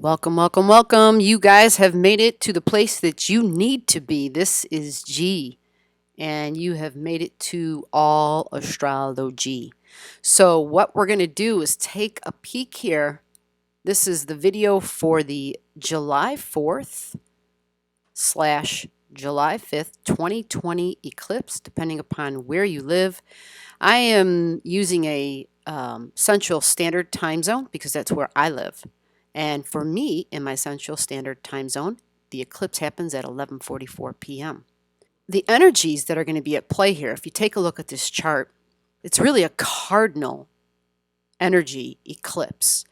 Welcome, welcome, welcome. You guys have made it to the place that you need to be. This is G, and you have made it to all astrology. So, what we're going to do is take a peek here. This is the video for the July 4th / July 5th, 2020 eclipse, depending upon where you live. I am using a Central Standard Time Zone because that's where I live. And for me, in my Central Standard Time Zone, the eclipse happens at 11:44 p.m. The energies that are going to be at play here, if you take a look at this chart, it's really a cardinal energy eclipse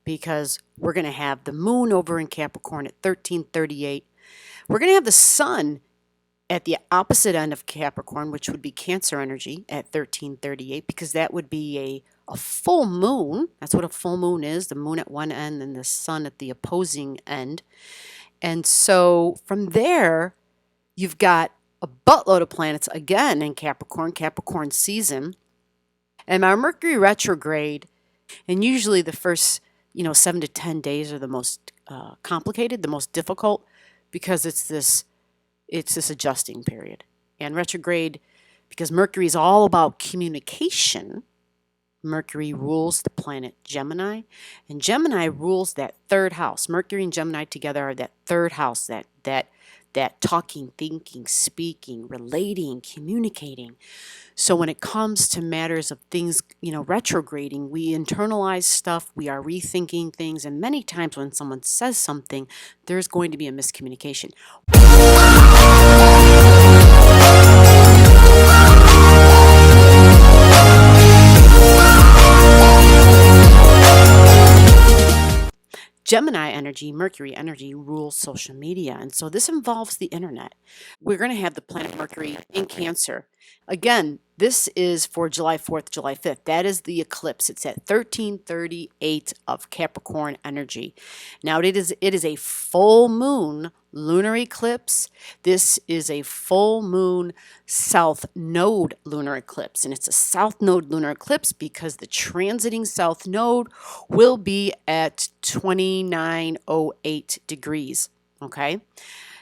because we're going to have the moon over in Capricorn at 1338. We're going to have the sun at the opposite end of Capricorn, which would be Cancer energy at 1338, because that would be a full moon. That's what a full moon is, the moon at one end and the sun at the opposing end. And so from there, you've got a buttload of planets again in Capricorn season. And our Mercury retrograde, and usually the first 7 to 10 days are the most complicated, the most difficult, because it's this adjusting period. And retrograde, because Mercury is all about communication. Mercury rules the planet Gemini, and Gemini rules that third house. Mercury and Gemini together are that third house, that talking, thinking, speaking, relating, communicating. So when it comes to matters of things, retrograding, we internalize stuff, we are rethinking things, and many times when someone says something, there's going to be a miscommunication. Gemini energy, Mercury energy, rules social media. And so this involves the internet. We're going to have the planet Mercury in Cancer. Again, this is for July 4th, July 5th. That is the eclipse. It's at 1338 of Capricorn energy. Now, it is a full moon lunar eclipse. This is a full moon south node lunar eclipse. And it's a south node lunar eclipse because the transiting south node will be at 2908 degrees. Okay.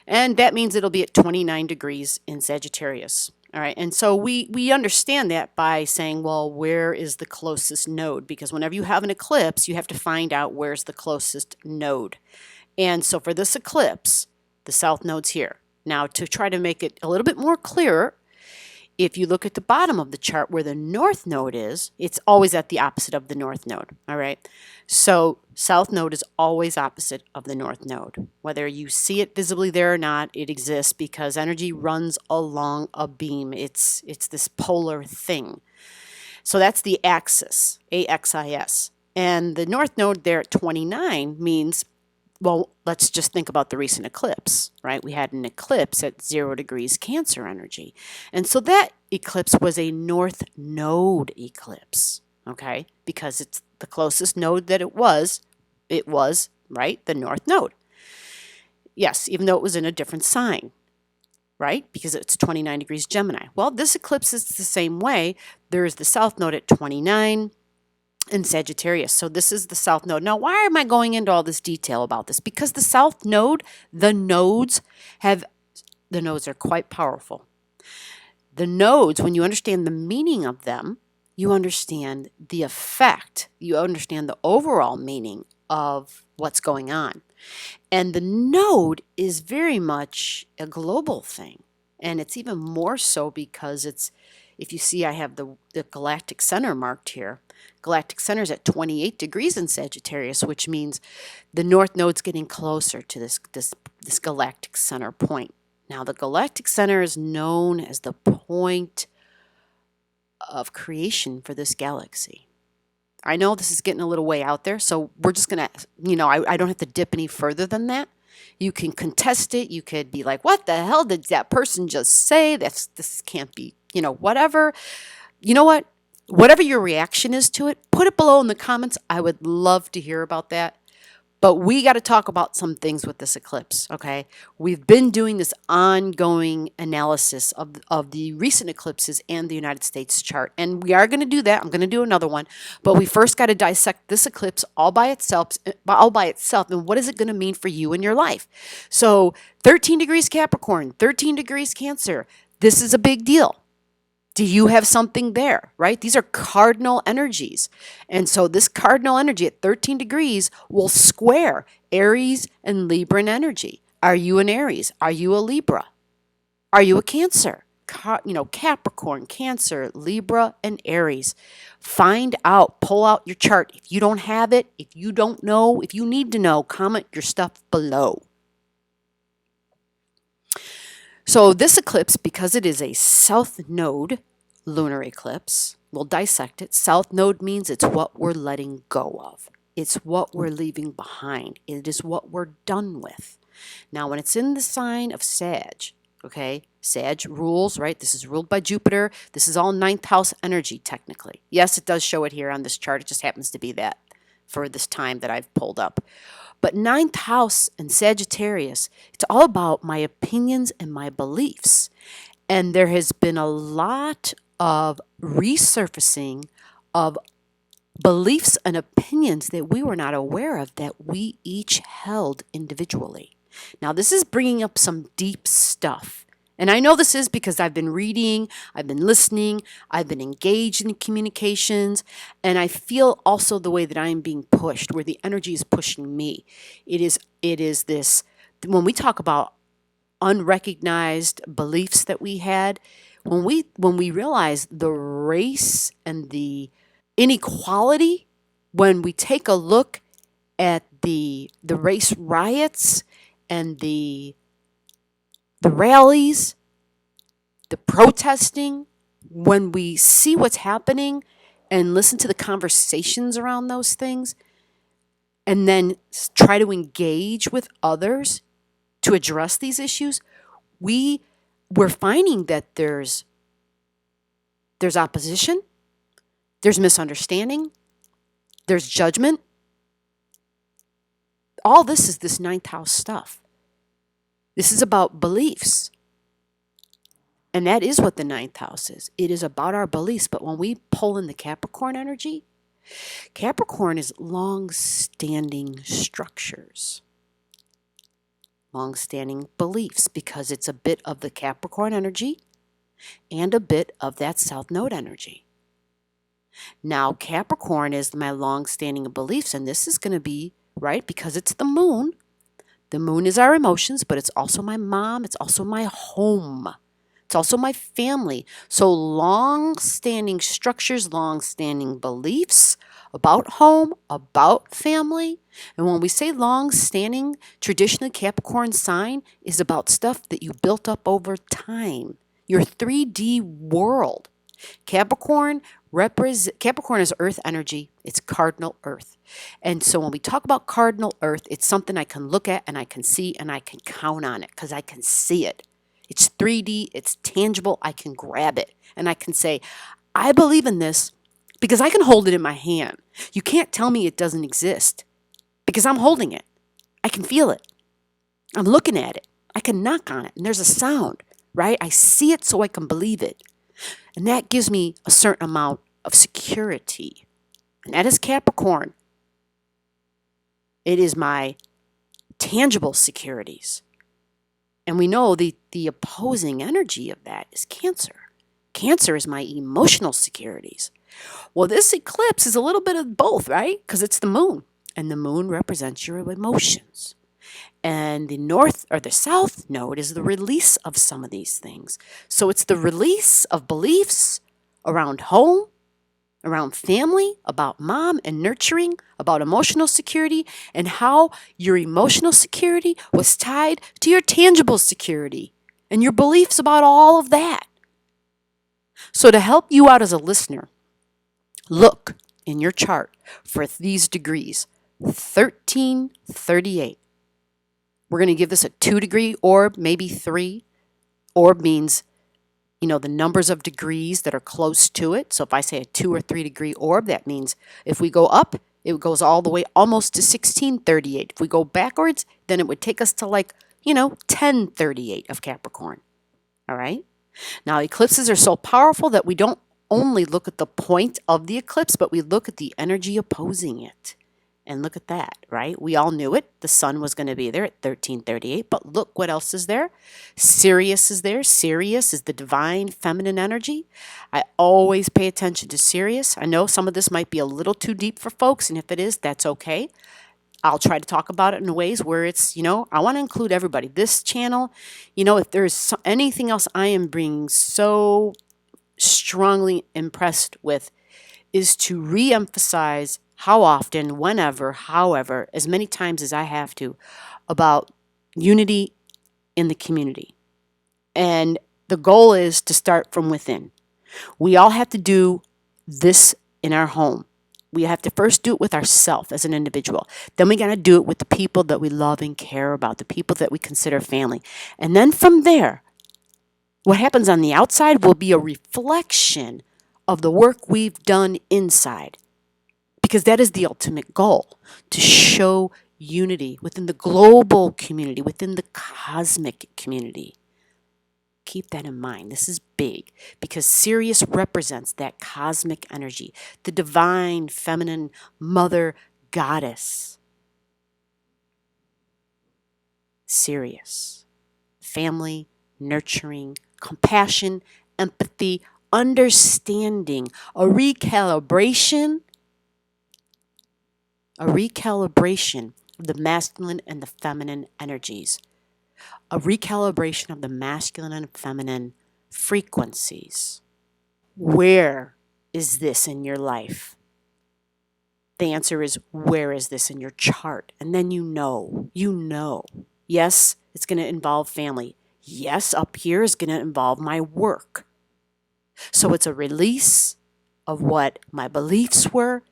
And that means it'll be at 29 degrees in Sagittarius. All right, and so we understand that by saying, well, where is the closest node? Because whenever you have an eclipse, you have to find out where's the closest node. And so for this eclipse, the south node's here. Now, to try to make it a little bit more clearer, if you look at the bottom of the chart where the north node is, it's always at the opposite of the north node, all right? So south node is always opposite of the north node. Whether you see it visibly there or not, it exists because energy runs along a beam. It's this polar thing. So that's the axis, AXIS. And the north node there at 29 means, well, let's just think about the recent eclipse, right? We had an eclipse at 0 degrees Cancer energy. And so that eclipse was a north node eclipse, okay? Because it's the closest node that it was, right, the north node. Yes, even though it was in a different sign, right? Because it's 29 degrees Gemini. Well, this eclipse is the same way. There is the south node at 29 in Sagittarius. So this is the south node. Now, why am I going into all this detail about this? Because the south node, the nodes are quite powerful. The nodes, when you understand the meaning of them, you understand the effect, you understand the overall meaning of what's going on. And the node is very much a global thing. And it's even more so because if you see, I have the galactic center marked here. Galactic center is at 28 degrees in Sagittarius, which means the north node's getting closer to this galactic center point. Now, the galactic center is known as the point of creation for this galaxy. I know this is getting a little way out there, so we're just going to, I don't have to dip any further than that. You can contest it. You could be like, what the hell did that person just say? This can't be, whatever. You know what? Whatever your reaction is to it, put it below in the comments. I would love to hear about that. But we got to talk about some things with this eclipse, okay? We've been doing this ongoing analysis of the recent eclipses and the United States chart. And we are going to do that. I'm going to do another one. But we first got to dissect this eclipse all by itself. And what is it going to mean for you in your life? So 13 degrees Capricorn, 13 degrees Cancer. This is a big deal. Do you have something there, right? These are cardinal energies. And so this cardinal energy at 13 degrees will square Aries and Libran energy. Are you an Aries? Are you a Libra? Are you a Cancer? Capricorn, Cancer, Libra, and Aries. Find out, pull out your chart. If you don't have it, if you don't know, if you need to know, comment your stuff below. So this eclipse, because it is a south node lunar eclipse, we'll dissect it. South node means it's what we're letting go of. It's what we're leaving behind. It is what we're done with. Now, when it's in the sign of Sag, okay, Sag rules, right? This is ruled by Jupiter. This is all ninth house energy, technically. Yes, it does show it here on this chart. It just happens to be that for this time that I've pulled up. But ninth house and Sagittarius, it's all about my opinions and my beliefs. And there has been a lot of resurfacing of beliefs and opinions that we were not aware of that we each held individually. Now, this is bringing up some deep stuff. And I know this is because I've been reading, I've been listening, I've been engaged in communications, and I feel also the way that I am being pushed, where the energy is pushing me. It is this, when we talk about unrecognized beliefs that we had, when we realize the race and the inequality, when we take a look at the race riots and the rallies, the protesting, when we see what's happening and listen to the conversations around those things, and then try to engage with others to address these issues, we're finding that there's opposition, there's misunderstanding, there's judgment. All this is this ninth house stuff. This is about beliefs. And that is what the ninth house is. It is about our beliefs. But when we pull in the Capricorn energy, Capricorn is long-standing structures, long-standing beliefs, because it's a bit of the Capricorn energy and a bit of that South Node energy. Now, Capricorn is my long-standing beliefs, and this is going to be, right, because it's the moon. The moon is our emotions, but it's also my mom. It's also my home. It's also my family. So long-standing structures, long-standing beliefs about home, about family. And when we say long-standing, traditionally Capricorn sign is about stuff that you built up over time. Your 3D world. Capricorn is earth energy. It's cardinal earth. And so when we talk about cardinal earth, it's something I can look at and I can see and I can count on it because I can see it. It's 3D, it's tangible, I can grab it. And I can say, I believe in this because I can hold it in my hand. You can't tell me it doesn't exist because I'm holding it. I can feel it. I'm looking at it. I can knock on it and there's a sound, right? I see it so I can believe it. And that gives me a certain amount of security. And that is Capricorn. It is my tangible securities. And we know the opposing energy of that is Cancer. Cancer is my emotional securities. Well, this eclipse is a little bit of both, right? Because it's the moon. And the moon represents your emotions. And the north or the south node is the release of some of these things. So it's the release of beliefs around home, around family, about mom and nurturing, about emotional security, and how your emotional security was tied to your tangible security and your beliefs about all of that. So to help you out as a listener, look in your chart for these degrees, 1338. We're going to give this a 2-degree orb, maybe 3. Orb means, the numbers of degrees that are close to it. So if I say a 2 or 3 degree orb, that means if we go up, It goes all the way almost to 1638. If we go backwards, then it would take us to 1038 of Capricorn. All right? Now, eclipses are so powerful that we don't only look at the point of the eclipse, but we look at the energy opposing it. And look at that, right? We all knew it. The sun was going to be there at 1338, but look what else is there. Sirius is there. Sirius is the divine feminine energy. I always pay attention to Sirius. I know some of this might be a little too deep for folks, and if it is, that's okay. I'll try to talk about it in ways where it's, I want to include everybody. This channel, if there's anything else I am being so strongly impressed with is to re-emphasize how often, whenever, however, as many times as I have to, about unity in the community. And the goal is to start from within. We all have to do this in our home. We have to first do it with ourselves as an individual. Then we got to do it with the people that we love and care about, the people that we consider family. And then from there, what happens on the outside will be a reflection of the work we've done inside. Because that is the ultimate goal, to show unity within the global community, within the cosmic community. Keep that in mind. This is big because Sirius represents that cosmic energy, the divine feminine mother goddess. Sirius, family, nurturing, compassion, empathy, understanding, a recalibration of the masculine and the feminine energies, a recalibration of the masculine and feminine frequencies. Where is this in your life? The answer is, where is this in your chart? And then you know. Yes, it's going to involve family. Yes, up here is going to involve my work. So it's a release of what my beliefs were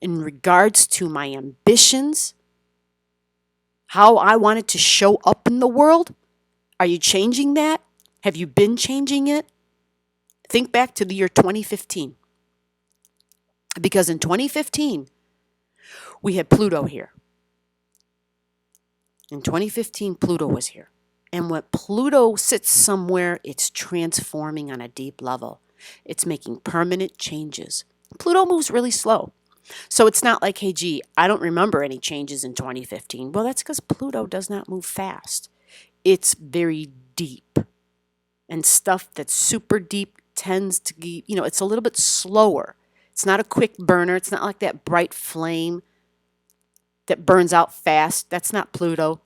in regards to my ambitions, how I wanted to show up in the world. Are you changing that? Have you been changing it? Think back to the year 2015. Because in 2015, we had Pluto here. In 2015, Pluto was here. And when Pluto sits somewhere, it's transforming on a deep level. It's making permanent changes. Pluto moves really slow. So it's not like, hey, gee, I don't remember any changes in 2015. Well, that's because Pluto does not move fast. It's very deep. And stuff that's super deep tends to be, it's a little bit slower. It's not a quick burner. It's not like that bright flame that burns out fast. That's not Pluto.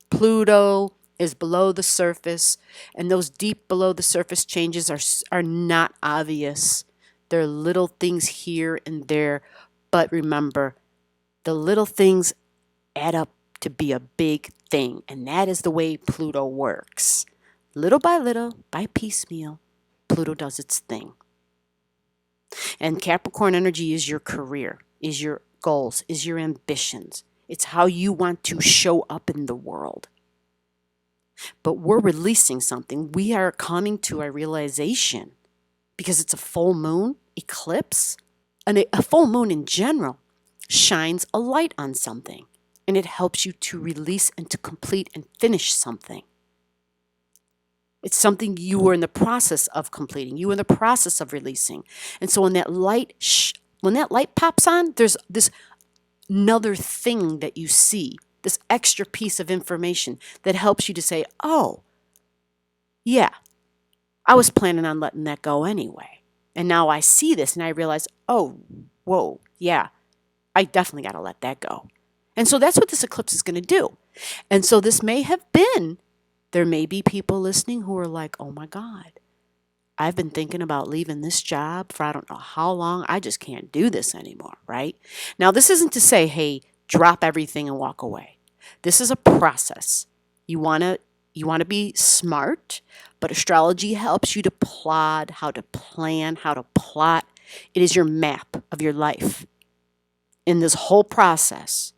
Pluto is below the surface, and those deep below the surface changes are not obvious. They're little things here and there. But remember, the little things add up to be a big thing. And that is the way Pluto works. Little by little, by piecemeal, Pluto does its thing. And Capricorn energy is your career, is your goals, is your ambitions. It's how you want to show up in the world. But we're releasing something. We are coming to a realization because it's a full moon eclipse. And a full moon in general shines a light on something, and it helps you to release and to complete and finish something. It's something you were in the process of completing. You were in the process of releasing. And so when that light pops on, there's this another thing that you see, this extra piece of information that helps you to say, oh, yeah, I was planning on letting that go anyway. And now I see this and I realize, oh, whoa, yeah, I definitely got to let that go. And so that's what this eclipse is going to do. And so this may have been, there may be people listening who are like, oh my God, I've been thinking about leaving this job for I don't know how long. I just can't do this anymore, right? Now, this isn't to say, hey, drop everything and walk away. This is a process. You want to be smart, but astrology helps you to plot, how to plan, how to plot. It is your map of your life. In this whole process,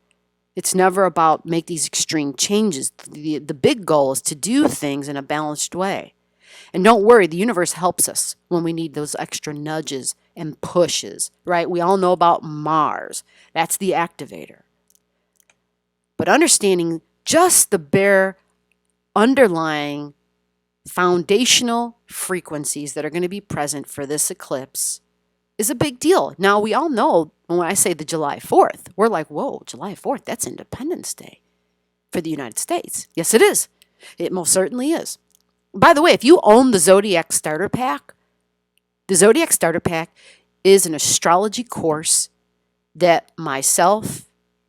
it's never about make these extreme changes. The big goal is to do things in a balanced way. And don't worry, the universe helps us when we need those extra nudges and pushes, right? We all know about Mars. That's the activator. But understanding just the bare underlying foundational frequencies that are going to be present for this eclipse is a big deal. Now, we all know when I say the July 4th, we're like, whoa, July 4th, that's Independence Day for the United States. Yes, it is. It most certainly is. By the way, if you own the Zodiac Starter Pack, the Zodiac Starter Pack is an astrology course that myself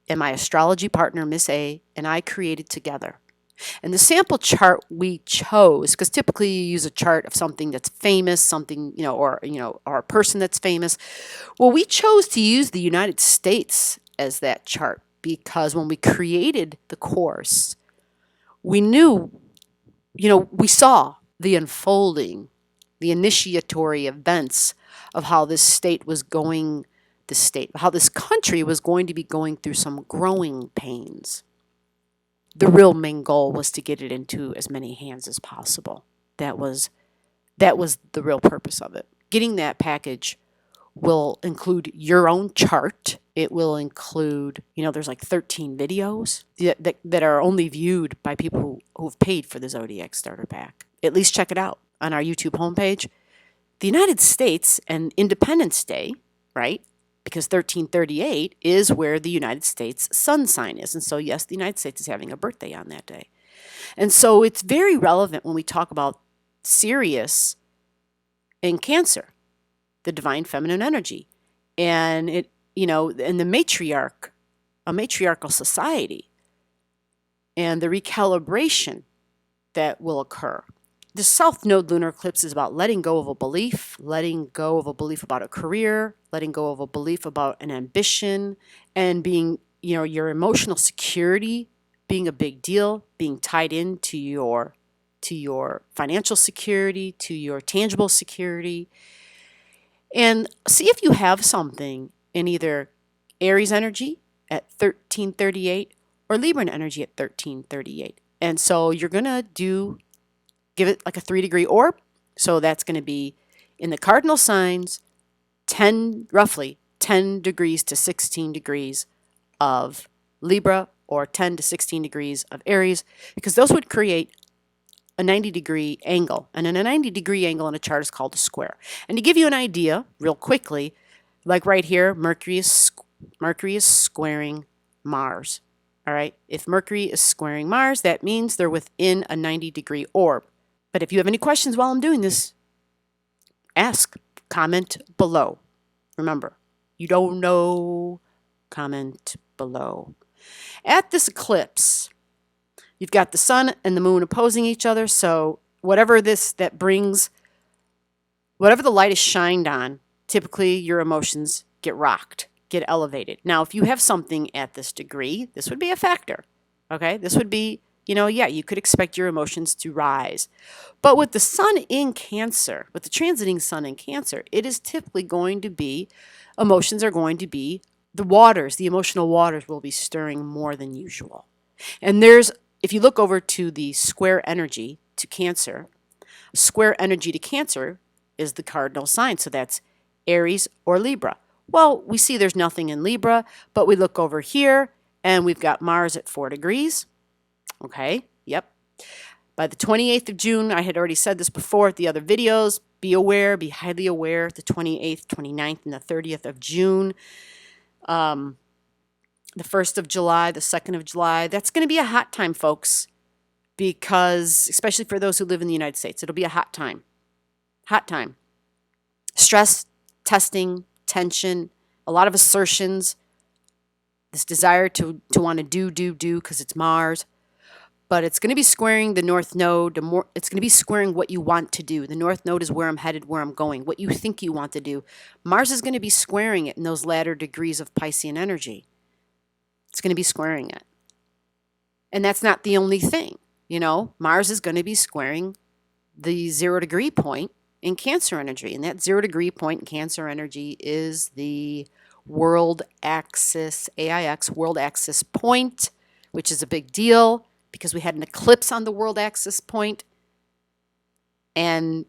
and my astrology partner, Miss A, and I created together. And the sample chart we chose, because typically you use a chart of something that's famous, something, or a person that's famous. Well, we chose to use the United States as that chart because when we created the course, we knew, we saw the unfolding, the initiatory events of how this state was going, how this country was going to be going through some growing pains. The real main goal was to get it into as many hands as possible. That was the real purpose of it. Getting that package will include your own chart. It will include, there's like 13 videos that are only viewed by people who've paid for the Zodiac Starter Pack. At least check it out on our YouTube homepage. The United States and Independence Day, right? Because 1338 is where the United States sun sign is. And so, yes, the United States is having a birthday on that day. And so it's very relevant when we talk about Sirius in Cancer, the divine feminine energy. And and the matriarch, a matriarchal society, and the recalibration that will occur. The South Node lunar eclipse is about letting go of a belief about a career, letting go of a belief about an ambition, and being, your emotional security being a big deal, being tied into your financial security, to your tangible security. And see if you have something in either Aries energy at 1338 or Libra energy at 1338. And so you're going to give it like a 3-degree orb. So that's going to be in the cardinal signs, roughly 10 degrees to 16 degrees of Libra or 10 to 16 degrees of Aries, because those would create a 90-degree angle. And in a 90-degree angle in a chart is called a square. And to give you an idea real quickly, like right here, Mercury is squaring Mars. All right. If Mercury is squaring Mars, that means they're within a 90-degree orb. But if you have any questions while I'm doing this, ask, comment below. Remember, you don't know, comment below. At this eclipse, you've got the sun and the moon opposing each other. So whatever the light is shined on, typically your emotions get rocked, get elevated. Now, if you have something at this degree, this would be a factor. Okay, this would be, you could expect your emotions to rise. But with the sun in Cancer, with the transiting sun in Cancer, it is typically going to be, emotions are going to be, the emotional waters will be stirring more than usual. And if you look over to the square energy to Cancer, square energy to Cancer is the cardinal sign. So that's Aries or Libra. Well, we see there's nothing in Libra, but we look over here and we've got Mars at 4 degrees. Okay, yep. By the 28th of June, I had already said this before at the other videos, be aware, be highly aware, the 28th, 29th, and the 30th of June, the 1st of July, the 2nd of July, that's going to be a hot time, folks, because, especially for those who live in the United States, it'll be a hot time. Hot time. Stress, testing, tension, a lot of assertions, this desire to want to do, because it's Mars. But it's going to be squaring the North Node. It's going to be squaring what you want to do. The North Node is where I'm headed, where I'm going, what you think you want to do. Mars is going to be squaring it in those latter degrees of Piscean energy. It's going to be squaring it. And that's not the only thing. Mars is going to be squaring the 0-degree point in Cancer energy. And that 0-degree point in Cancer energy is the world axis, AIX, world axis point, which is a big deal, because we had an eclipse on the world axis point. And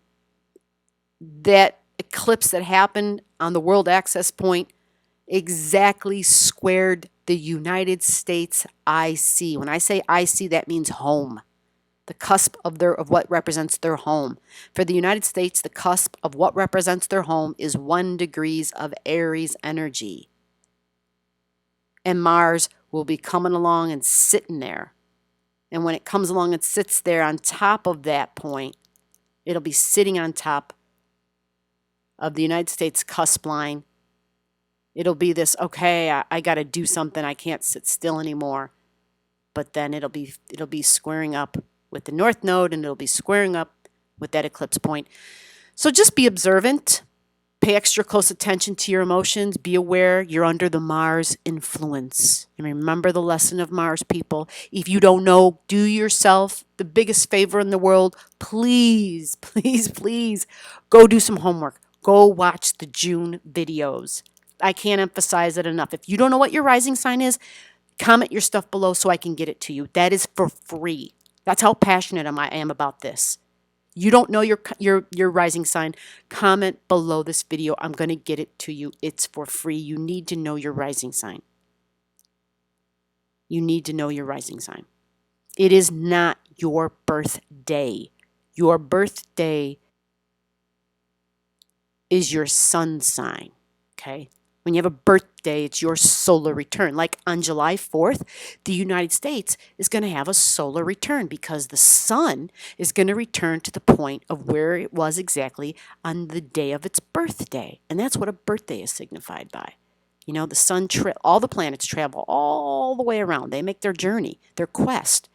that eclipse that happened on the world access point exactly squared the United States IC. When I say IC, that means home. The cusp of what represents their home. For the United States, the cusp of what represents their home is 1 degrees of Aries energy. And Mars will be coming along and sitting there. And when it comes along and sits there on top of that point, it'll be sitting on top of the United States cusp line. It'll be this, okay, I got to do something. I can't sit still anymore. But then it'll be squaring up with the North Node, and it'll be squaring up with that eclipse point. So just be observant. Pay extra close attention to your emotions. Be aware you're under the Mars influence. And remember the lesson of Mars, people. If you don't know, do yourself the biggest favor in the world. Please, please, please go do some homework. Go watch the June videos. I can't emphasize it enough. If you don't know what your rising sign is, comment your stuff below so I can get it to you. That is for free. That's how passionate I am about this. You don't know your rising sign, comment below this video. I'm going to get it to you. It's for free. You need to know your rising sign. You need to know your rising sign. It is not your birthday. Your birthday is your sun sign, okay? When you have a birthday, it's your solar return. Like on July 4th, the United States is going to have a solar return because the sun is going to return to the point of where it was exactly on the day of its birthday. And that's what a birthday is signified by. You know, the sun, all the planets travel all the way around. They make their journey, their quest,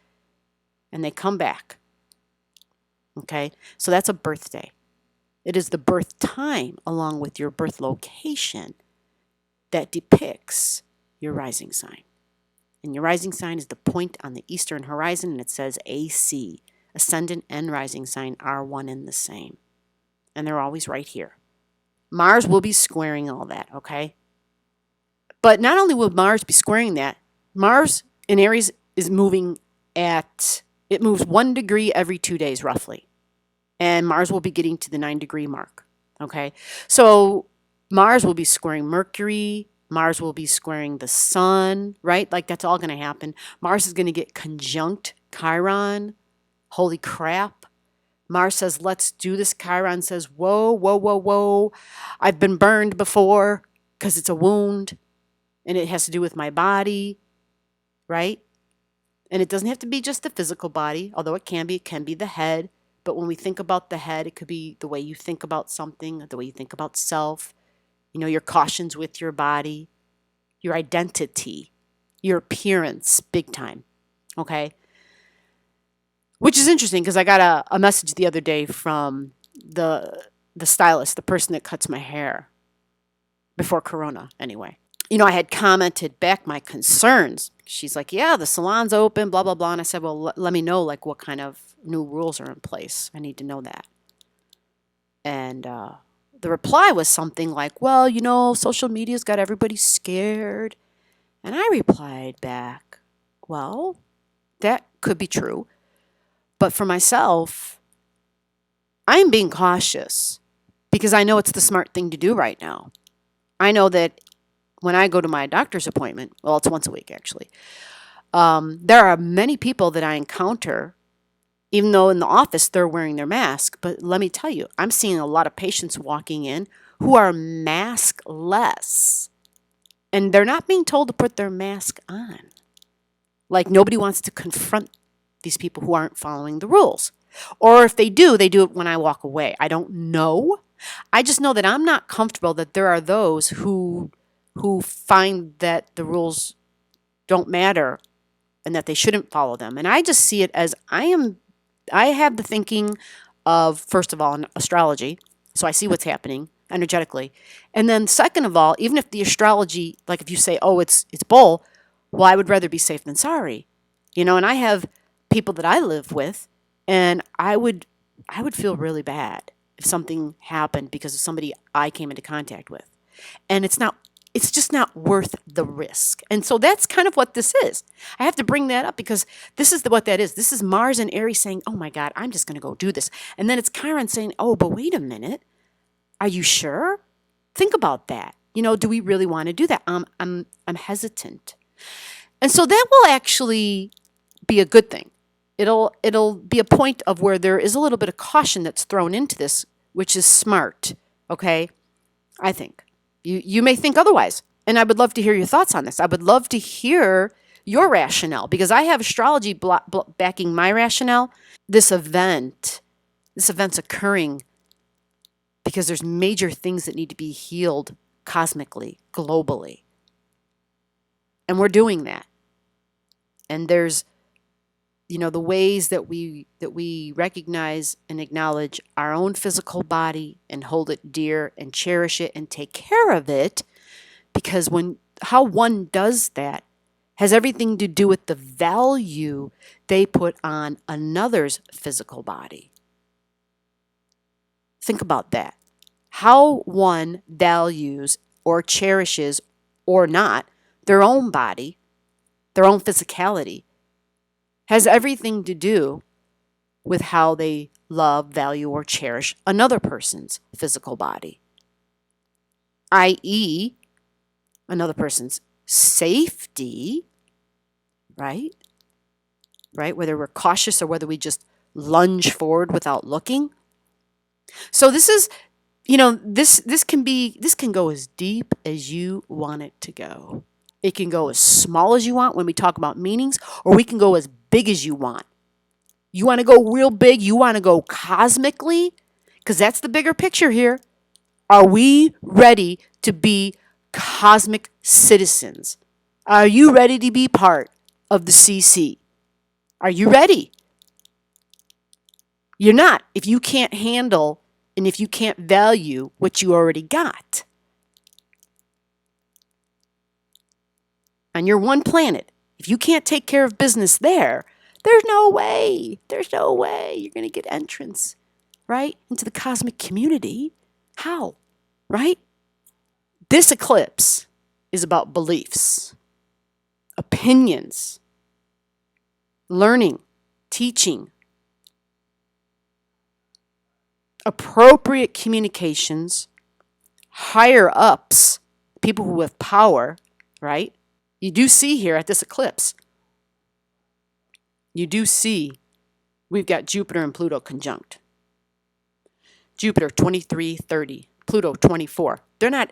and they come back. Okay, so that's a birthday. It is the birth time along with your birth location that depicts your rising sign. And your rising sign is the point on the eastern horizon, and it says AC. Ascendant and rising sign are one and the same. And they're always right here. Mars will be squaring all that, okay? But not only will Mars be squaring that, Mars in Aries is moving it moves 1 degree every 2 days roughly. And Mars will be getting to the 9-degree mark, okay? So Mars will be squaring Mercury. Mars will be squaring the sun, right? Like that's all going to happen. Mars is going to get conjunct Chiron. Holy crap. Mars says, let's do this. Chiron says, whoa, whoa, whoa, whoa. I've been burned before because it's a wound and it has to do with my body, right? And it doesn't have to be just the physical body, although it can be the head. But when we think about the head, it could be the way you think about something, the way you think about self. You know, your cautions with your body, your identity, your appearance, big time, okay? Which is interesting because I got a message the other day from the stylist, the person that cuts my hair, before Corona anyway. You know, I had commented back my concerns. She's like, yeah, the salon's open, blah, blah, blah. And I said, well, let me know, like, what kind of new rules are in place. I need to know that. And the reply was something like, well, you know, social media's got everybody scared. And I replied back, well, that could be true. But for myself, I'm being cautious because I know it's the smart thing to do right now. I know that when I go to my doctor's appointment, well, it's once a week actually, there are many people that I encounter, even though in the office they're wearing their mask. But let me tell you, I'm seeing a lot of patients walking in who are maskless. And they're not being told to put their mask on. Like nobody wants to confront these people who aren't following the rules. Or if they do it when I walk away. I don't know. I just know that I'm not comfortable that there are those who find that the rules don't matter and that they shouldn't follow them. And I just see it as I have the thinking of, first of all, in astrology. So I see what's happening energetically. And then second of all, even if the astrology, like if you say, oh, it's bull, well, I would rather be safe than sorry. You know, and I have people that I live with, and I would feel really bad if something happened because of somebody I came into contact with. And it's not It's just not worth the risk. And so that's kind of what this is. I have to bring that up because this is what that is. This is Mars and Aries saying, oh my God, I'm just going to go do this. And then it's Chiron saying, oh, but wait a minute. Are you sure? Think about that. Do we really want to do that? I'm hesitant. And so that will actually be a good thing. It'll be a point of where there is a little bit of caution that's thrown into this, which is smart. Okay? I think. You may think otherwise. And I would love to hear your thoughts on this. I would love to hear your rationale because I have astrology backing my rationale. This event's occurring because there's major things that need to be healed cosmically, globally. And we're doing that. And there's, the ways that we recognize and acknowledge our own physical body and hold it dear and cherish it and take care of it, because how one does that has everything to do with the value they put on another's physical body. Think about that. How one values or cherishes or not their own body, their own physicality, has everything to do with how they love, value, or cherish another person's physical body, i.e., another person's safety, right? Right? Whether we're cautious or whether we just lunge forward without looking. So this is, this can go as deep as you want it to go. It can go as small as you want when we talk about meanings, or we can go as big as you want. You want to go real big? You want to go cosmically? Because that's the bigger picture here. Are we ready to be cosmic citizens? Are you ready to be part of the CC? Are you ready? You're not if you can't handle and if you can't value what you already got. On your one planet, if you can't take care of business there's no way you're going to get entrance, right, into the cosmic community. How? Right? This eclipse is about beliefs, opinions, learning, teaching, appropriate communications, higher ups, people who have power, right? You do see here at this eclipse, we've got Jupiter and Pluto conjunct. Jupiter 23:30, Pluto 24. They're not,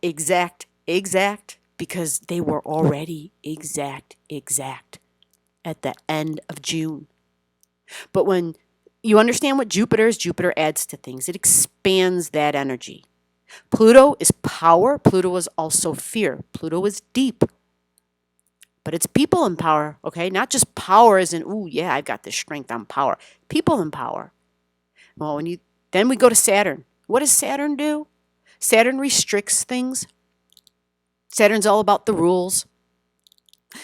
exact because they were already exact at the end of June. But when you understand what Jupiter is, Jupiter adds to things. It expands that energy. Pluto is power. Pluto is also fear. Pluto is deep. But it's people in power, okay? Not just power as in, ooh, yeah, I've got this strength, I'm power. People in power. Well, then we go to Saturn. What does Saturn do? Saturn restricts things. Saturn's all about the rules.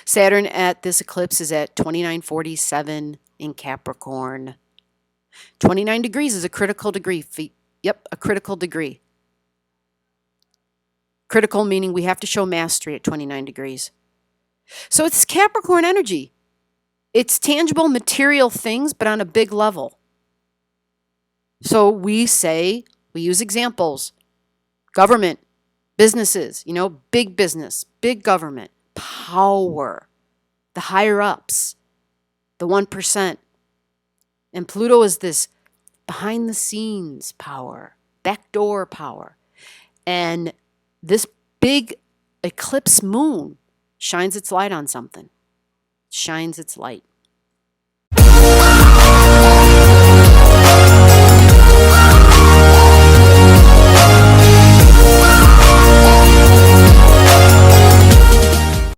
Saturn at this eclipse is at 2947 in Capricorn. 29 degrees is a critical degree. Yep, a critical degree. Critical meaning we have to show mastery at 29 degrees. So it's Capricorn energy. It's tangible material things, but on a big level. So we use examples. Government, businesses, big business, big government, power, the higher ups, the 1%. And Pluto is this behind the scenes power, backdoor power. And this big eclipse moon shines its light on something. Shines its light.